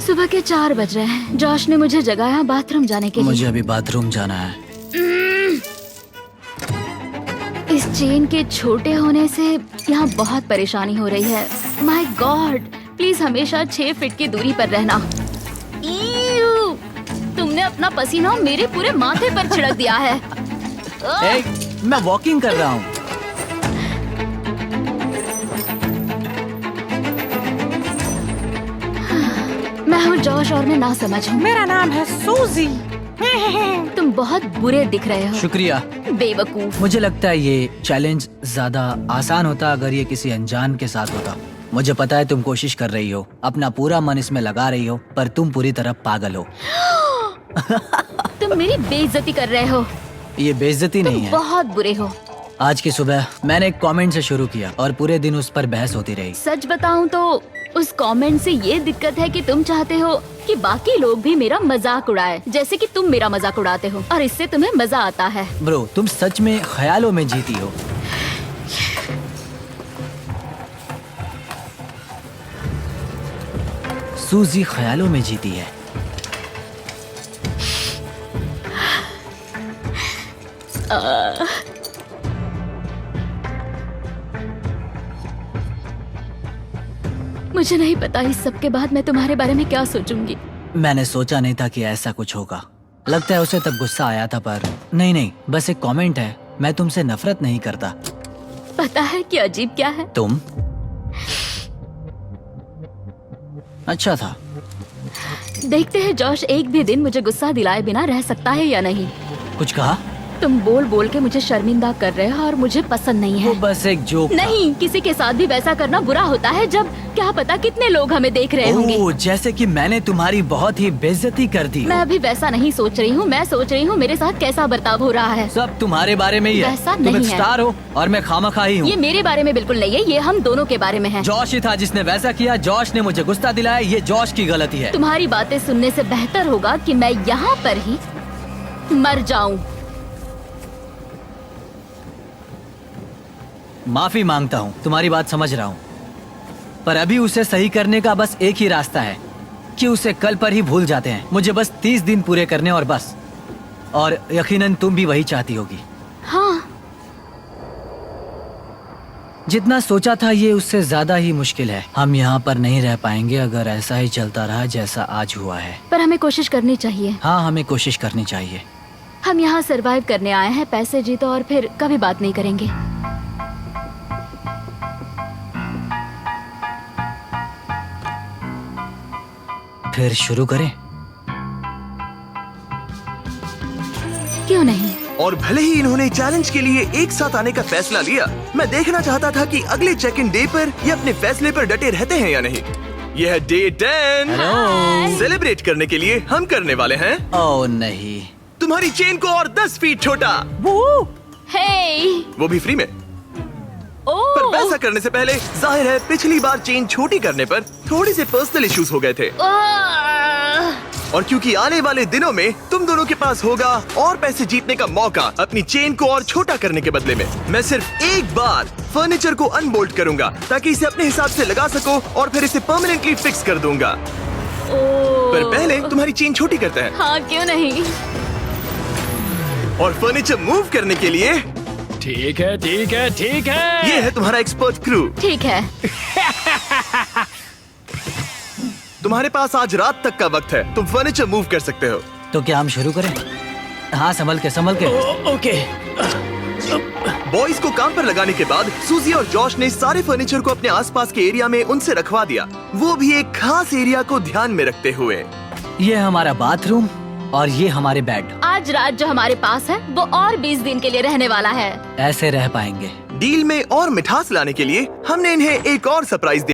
सुबह के 4 बज रहे हैं। जॉश ने मुझे जगाया बाथरूम जाने के लिए। मुझे अभी बाथरूम जाना है। इस चेन के छोटे होने से यहाँ बहुत परेशानी हो रही है। माय गॉड, प्लीज हमेशा 6 फीट की दूरी पर रहना। ईयू, तुमने अपना पसीना मेरे पूरे माथे पर छिड़क दिया है। मैं वॉकिंग कर रहा हूँ। मैं हूँ जॉश और मैं ना समझ हूँ। मेरा नाम है सूजी। तुम बहुत बुरे दिख रहे हो। शुक्रिया। बेवकूफ। मुझे लगता है ये चैलेंज ज्यादा आसान होता अगर ये किसी अनजान के साथ होता। मुझे पता है तुम कोशिश कर रही हो, अपना पूरा मन इसमें लगा रही हो, पर तुम पूरी तरह पागल हो। तुम मेरी बेइज्जती कर रहे हो। ये बेइज्जती नहीं है। बहुत बुरे हो। आज की सुबह मैंने एक कमेंट से शुरू किया और पूरे दिन उस पर बहस होती रही। सच बताऊं तो उस कमेंट से ये दिक्कत है कि तुम चाहते हो कि बाकी लोग भी मेरा मजाक उड़ाए, जैसे कि तुम मेरा मजाक उड़ाते हो, और इससे तुम्हें मजा आता है। ब्रो, तुम सच में ख्यालों में जीती हो। सूजी ख्यालों में जीती है। मुझे नहीं पता इस सब के बाद मैं तुम्हारे बारे में क्या सोचूंगी। मैंने सोचा नहीं था कि ऐसा कुछ होगा। लगता है उसे तब गुस्सा आया था, पर नहीं, बस एक कमेंट है। मैं तुमसे नफरत नहीं करता। पता है कि अजीब क्या है? तुम अच्छा था। देखते हैं जॉश एक भी दिन मुझे गुस्सा दिलाए बिना रह सकता है या नहीं। कुछ कहा? तुम बोल बोल के मुझे शर्मिंदा कर रहे हो और मुझे पसंद नहीं है। वो बस एक जोक था। नहीं, किसी के साथ भी वैसा करना बुरा होता है जब क्या पता कितने लोग हमें देख रहे होंगे। ओह, जैसे कि मैंने तुम्हारी बहुत ही बेइज्जती कर दी। मैं अभी वैसा नहीं सोच रही हूँ। मैं सोच रही हूँ मेरे साथ कैसा बर्ताव हो रहा है। सब तुम्हारे बारे में ही है। वैसा तुम नहीं एक है। स्टार हो और मैं खामखाई हूँ। ये मेरे बारे में बिल्कुल नहीं है, ये हम दोनों के बारे में है। जॉश ही था जिसने वैसा किया। जॉश ने मुझे गुस्सा दिलाया। ये जॉश की गलती है। तुम्हारी बातें सुनने से बेहतर होगा कि मैं यहाँ पर ही मर जाऊं। माफी मांगता हूँ, तुम्हारी बात समझ रहा हूँ, पर अभी उसे सही करने का बस एक ही रास्ता है कि उसे कल पर ही भूल जाते हैं। मुझे बस 30 दिन पूरे करने और बस। और यकीनन तुम भी वही चाहती होगी। हाँ, जितना सोचा था ये उससे ज्यादा ही मुश्किल है। हम यहाँ पर नहीं रह पाएंगे अगर ऐसा ही चलता रहा जैसा आज हुआ है। पर हमें कोशिश करनी चाहिए। हाँ, हमें कोशिश करनी चाहिए। हम यहाँ सरवाइव करने आए हैं, पैसे जीतो और फिर कभी बात नहीं करेंगे। फिर शुरू करें? क्यों नहीं? और भले ही इन्होंने चैलेंज के लिए एक साथ आने का फैसला लिया, मैं देखना चाहता था कि अगले चेक इन डे पर ये अपने फैसले पर डटे रहते हैं या नहीं। यह है डे 10। हेलो। सेलिब्रेट करने के लिए हम करने वाले हैं ओह नहीं। तुम्हारी चेन को और 10 फीट छोटा, हे, वो भी फ्री में। पर वैसा करने से पहले जाहिर है पिछली बार चेन छोटी करने पर थोड़ी से पर्सनल इश्यूज हो गए थे, और क्योंकि आने वाले दिनों में तुम दोनों के पास होगा और पैसे जीतने का मौका अपनी चेन को और छोटा करने के बदले में, मैं सिर्फ एक बार फर्नीचर को अनबोल्ट करूंगा ताकि इसे अपने हिसाब से लगा सको और फिर इसे परमानेंटली फिक्स कर दूंगा। पर पहले तुम्हारी चेन छोटी करते हैं। हाँ, क्यों नहीं? और फर्नीचर मूव करने के लिए ठीक है, ठीक है, ठीक है। ये है तुम्हारा एक्सपर्ट क्रू। ठीक है। तुम्हारे पास आज रात तक का वक्त है, तुम फर्नीचर मूव कर सकते हो। तो क्या हम शुरू करें? हाँ, संभल के। ओके। बॉयज को काम पर लगाने के बाद सूजी और जॉश ने सारे फर्नीचर को अपने आसपास के एरिया में उनसे रखवा दिया, वो भी एक खास एरिया को ध्यान में रखते हुए। ये हमारा बाथरूम और ये हमारे बेड। आज रात जो हमारे पास है वो और 20 दिन के लिए रहने वाला है। ऐसे रह पाएंगे। डील में और मिठास लाने के लिए हमने इन्हें एक और सरप्राइज दिया।